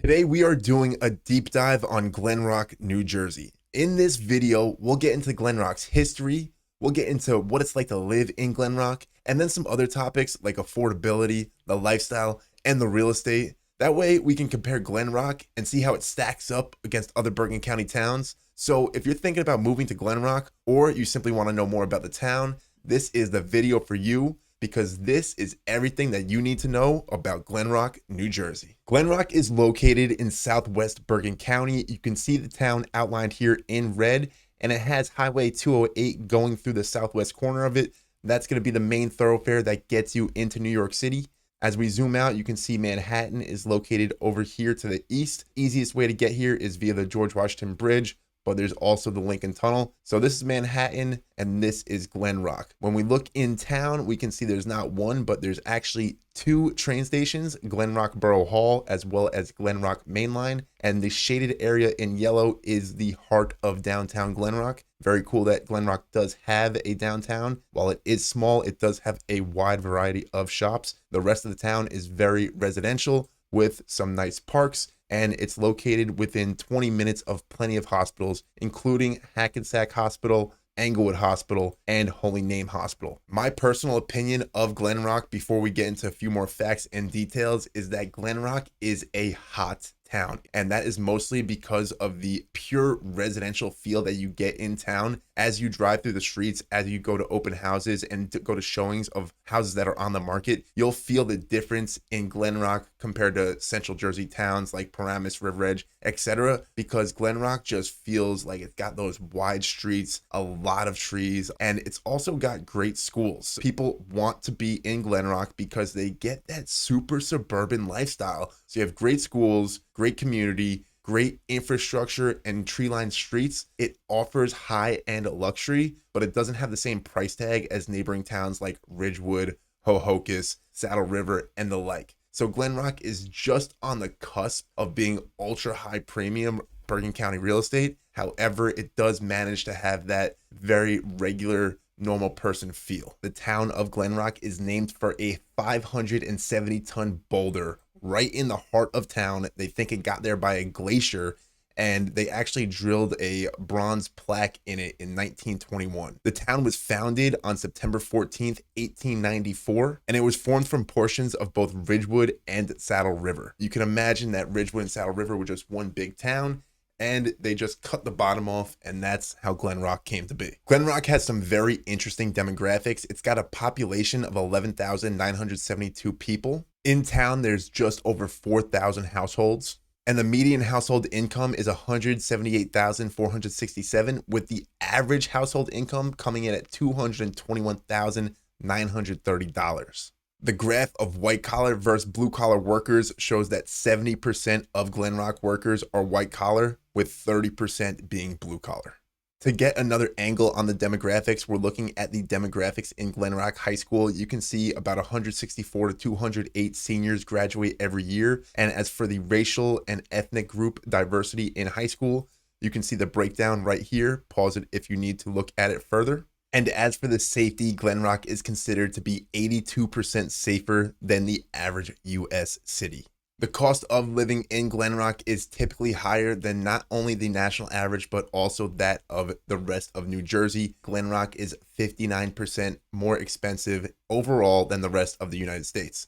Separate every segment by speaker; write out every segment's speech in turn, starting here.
Speaker 1: Today we are doing a deep dive on Glen Rock, New Jersey. In this video, we'll get into Glen Rock's history, we'll get into what it's like to live in Glen Rock, and then some other topics like affordability, the lifestyle, and the real estate. That way we can compare Glen Rock and see how it stacks up against other Bergen County towns. So if you're thinking about moving to Glen Rock, or you simply want to know more about the town, this is the video for you, because this is everything that you need to know about Glen Rock, New Jersey. Glen Rock is located in southwest Bergen County. You can see the town outlined here in red, and it has Highway 208 going through the southwest corner of it. That's going to be the main thoroughfare that gets you into New York City. As we zoom out, you can see Manhattan is located over here to the east. Easiest way to get here is via the George Washington Bridge, but there's also the Lincoln Tunnel. So this is Manhattan and this is Glen Rock. When we look in town, we can see there's not one, but there's actually two train stations, Glen Rock Borough Hall as well as Glen Rock Main Line. And the shaded area in yellow is the heart of downtown Glen Rock. Very cool that Glen Rock does have a downtown. While it is small, it does have a wide variety of shops. The rest of the town is very residential with some nice parks, and it's located within 20 minutes of plenty of hospitals, including Hackensack Hospital, Englewood Hospital, and Holy Name Hospital. My personal opinion of Glen Rock, before we get into a few more facts and details, is that Glen Rock is a hot town, and that is mostly because of the pure residential feel that you get in town as you drive through the streets, as you go to open houses and go to showings of houses that are on the market. You'll feel the difference in Glen Rock compared to Central Jersey towns like Paramus, River Edge, etc., because Glen Rock just feels like it's got those wide streets, a lot of trees, and it's also got great schools. People want to be in Glen Rock because they get that super suburban lifestyle. So you have great schools, great community, great infrastructure, and tree-lined streets. It offers high-end luxury, but it doesn't have the same price tag as neighboring towns like Ridgewood, Hohokus, Saddle River, and the like. So Glen Rock is just on the cusp of being ultra-high premium Bergen County real estate. However, it does manage to have that very regular, normal person feel. The town of Glen Rock is named for a 570-ton boulder right in the heart of town. They think it got there by a glacier, and they actually drilled a bronze plaque in it in 1921. The town was founded on September 14th, 1894, and it was formed from portions of both Ridgewood and Saddle River. You can imagine that Ridgewood and Saddle River were just one big town, and they just cut the bottom off, and that's how Glen Rock came to be. Glen Rock has some very interesting demographics. It's got a population of 11,972 people. In town, there's just over 4,000 households, and the median household income is $178,467, with the average household income coming in at $221,930. The graph of white collar versus blue collar workers shows that 70% of Glen Rock workers are white collar, with 30% being blue collar. To get another angle on the demographics, we're looking at the demographics in Glen Rock High School. You can see about 164 to 208 seniors graduate every year. And as for the racial and ethnic group diversity in high school, you can see the breakdown right here. Pause it if you need to look at it further. And as for the safety, Glen Rock is considered to be 82% safer than the average US city. The cost of living in Glen Rock is typically higher than not only the national average, but also that of the rest of New Jersey. Glen Rock is 59% more expensive overall than the rest of the United States.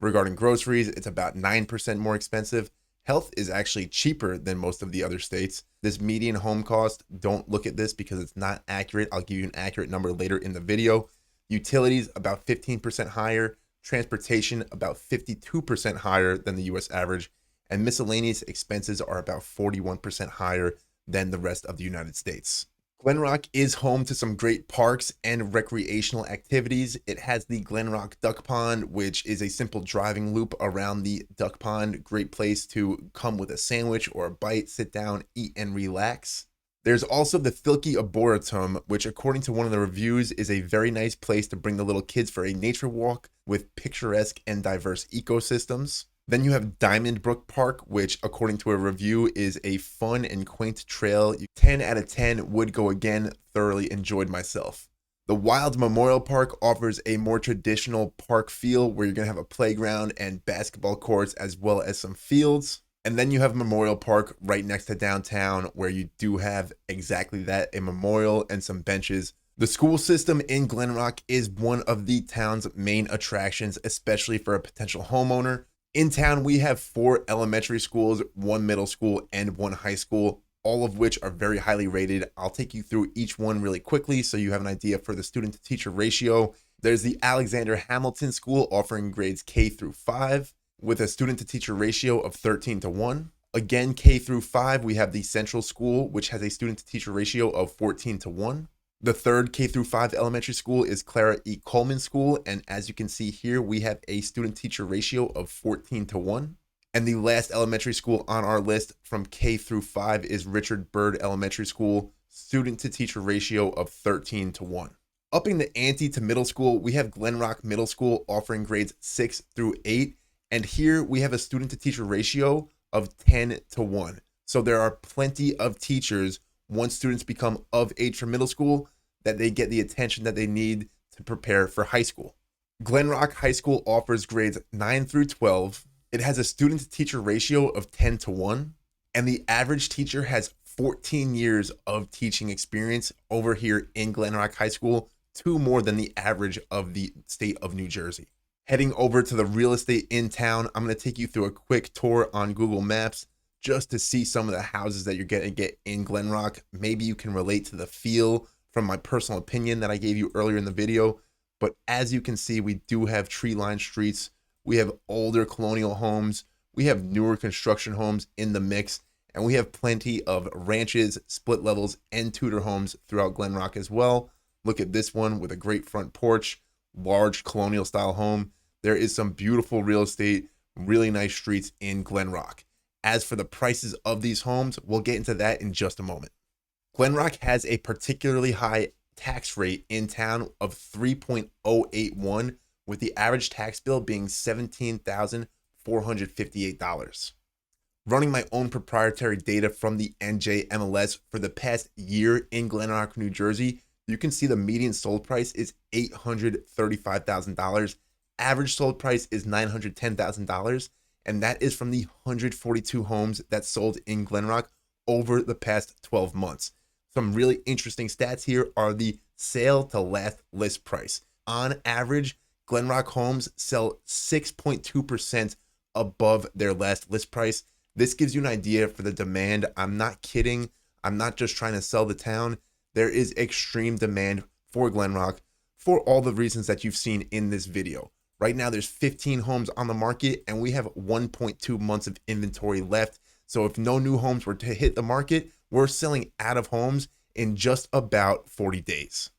Speaker 1: Regarding groceries, it's about 9% more expensive. Health is actually cheaper than most of the other states. This median home cost, don't look at this because it's not accurate. I'll give you an accurate number later in the video. Utilities, about 15% higher. Transportation, about 52% higher than the US average, and miscellaneous expenses are about 41% higher than the rest of the United States. Glen Rock is home to some great parks and recreational activities. It has the Glen Rock Duck Pond, which is a simple driving loop around the duck pond. Great place to come with a sandwich or a bite, sit down, eat, and relax. There's also the Thilke Arboretum, which according to one of the reviews is a very nice place to bring the little kids for a nature walk with picturesque and diverse ecosystems. Then you have Diamond Brook Park, which according to a review is a fun and quaint trail. 10 out of 10 would go again, thoroughly enjoyed myself. The Wild Memorial Park offers a more traditional park feel where you're going to have a playground and basketball courts as well as some fields. And then you have Memorial Park right next to downtown, where you do have exactly that, a memorial and some benches. The school system in Glen Rock is one of the town's main attractions, especially for a potential homeowner. In town, we have 4 elementary schools, 1 middle school, and 1 high school, all of which are very highly rated. I'll take you through each one really quickly so you have an idea for the student to teacher ratio. There's the Alexander Hamilton School, offering grades K through 5 with a student to teacher ratio of 13:1. Again, K through 5, we have the Central School, which has a student to teacher ratio of 14:1. The third K through 5 elementary school is Clara E. Coleman School, and as you can see here, we have a student teacher ratio of 14:1. And the last elementary school on our list from K through 5 is Richard Byrd Elementary School, student to teacher ratio of 13:1. Upping the ante to middle school, we have Glen Rock Middle School, offering grades 6 through 8. And here we have a student to teacher ratio of 10:1. So there are plenty of teachers, once students become of age for middle school, that they get the attention that they need to prepare for high school. Glen Rock High School offers grades 9 through 12. It has a student to teacher ratio of 10:1, and the average teacher has 14 years of teaching experience over here in Glen Rock High School, 2 more than the average of the state of New Jersey. Heading over to the real estate in town, I'm going to take you through a quick tour on Google Maps just to see some of the houses that you're going to get in Glen Rock. Maybe you can relate to the feel from my personal opinion that I gave you earlier in the video. But as you can see, we do have tree-lined streets. We have older colonial homes. We have newer construction homes in the mix. And we have plenty of ranches, split levels, and Tudor homes throughout Glen Rock as well. Look at this one with a great front porch, large colonial style home. There is some beautiful real estate, really nice streets in Glen Rock. As for the prices of these homes, we'll get into that in just a moment. Glen Rock has a particularly high tax rate in town of 3.081, with the average tax bill being $17,458. Running my own proprietary data from the NJ MLS for the past year in Glen Rock, New Jersey, you can see the median sold price is $835,000. Average sold price is $910,000. And that is from the 142 homes that sold in Glen Rock over the past 12 months. Some really interesting stats here are the sale to last list price. On average, Glen Rock homes sell 6.2% above their last list price. This gives you an idea for the demand. I'm not kidding. I'm not just trying to sell the town. There is extreme demand for Glen Rock for all the reasons that you've seen in this video. Right now, there's 15 homes on the market, and we have 1.2 months of inventory left. So if no new homes were to hit the market, we're selling out of homes in just about 40 days.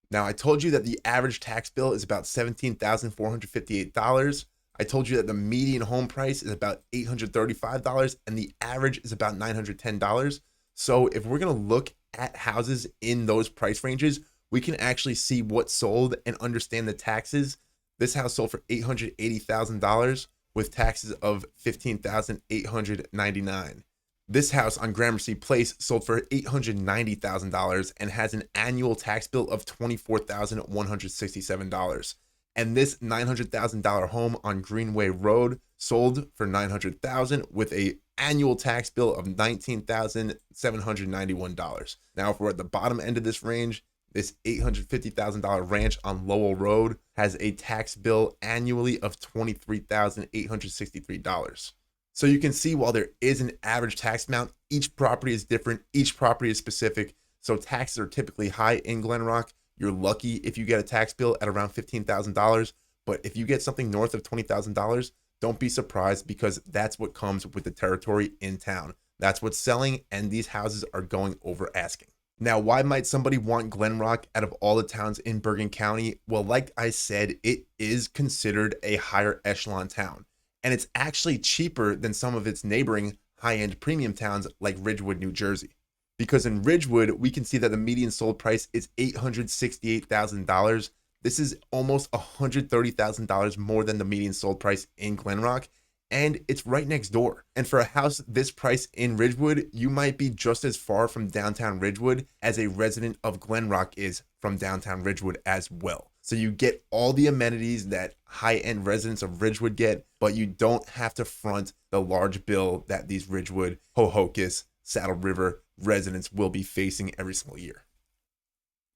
Speaker 1: Now, I told you that the average tax bill is about $17,458. I told you that the median home price is about $835, and the average is about $910. So if we're going to look at houses in those price ranges, we can actually see what sold and understand the taxes. This house sold for $880,000 with taxes of $15,899. This house on Gramercy Place sold for $890,000 and has an annual tax bill of $24,167. And this $900,000 home on Greenway Road sold for $900,000 with a annual tax bill of $19,791. Now, if we're at the bottom end of this range, this $850,000 ranch on Lowell Road has a tax bill annually of $23,863. So you can see, while there is an average tax amount, each property is different. Each property is specific. So taxes are typically high in Glen Rock. You're lucky if you get a tax bill at around $15,000. But if you get something north of $20,000, don't be surprised, because that's what comes with the territory in town. That's what's selling, and these houses are going over asking. Now, why might somebody want Glen Rock out of all the towns in Bergen County? Well, like I said, it is considered a higher echelon town, and it's actually cheaper than some of its neighboring high-end premium towns like Ridgewood, New Jersey. Because in Ridgewood, we can see that the median sold price is $868,000. This is almost $130,000 more than the median sold price in Glen Rock. and it's right next door. And for a house this price in Ridgewood, you might be just as far from downtown Ridgewood as a resident of Glen Rock is from downtown Ridgewood as well. So you get all the amenities that high-end residents of Ridgewood get, but you don't have to front the large bill that these Ridgewood, Hohokus, Saddle River residents will be facing every single year.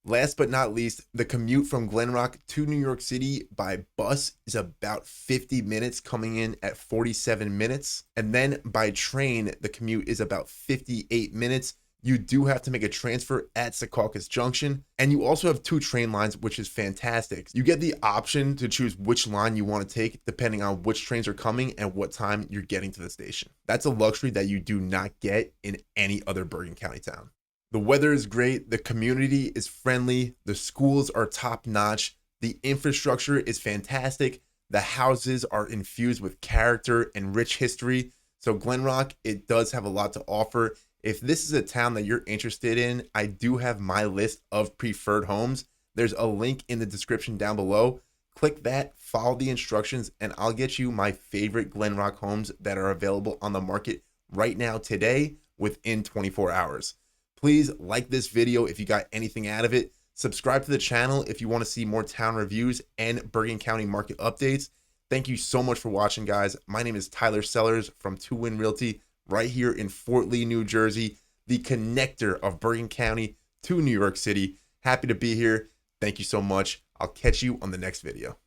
Speaker 1: Last but not least, the commute from Glen Rock to New York City by bus is about 50 minutes, coming in at 47 minutes. And then by train, the commute is about 58 minutes. You do have to make a transfer at Secaucus Junction, and you also have 2 train lines, which is fantastic. You get the option to choose which line you want to take depending on which trains are coming and what time you're getting to the station. That's a luxury that you do not get in any other Bergen County town. The weather is great, the community is friendly, the schools are top-notch, the infrastructure is fantastic, the houses are infused with character and rich history. So Glen Rock, it does have a lot to offer. If this is a town that you're interested in, I do have my list of preferred homes. There's a link in the description down below. Click that, follow the instructions, and I'll get you my favorite Glen Rock homes that are available on the market right now today within 24 hours. Please like this video if you got anything out of it. Subscribe to the channel if you want to see more town reviews and Bergen County market updates. Thank you so much for watching, guys. My name is Tyler Sellers from 2 Win Realty, right here in Fort Lee, New Jersey, the connector of Bergen County to New York City. Happy to be here. Thank you so much. I'll catch you on the next video.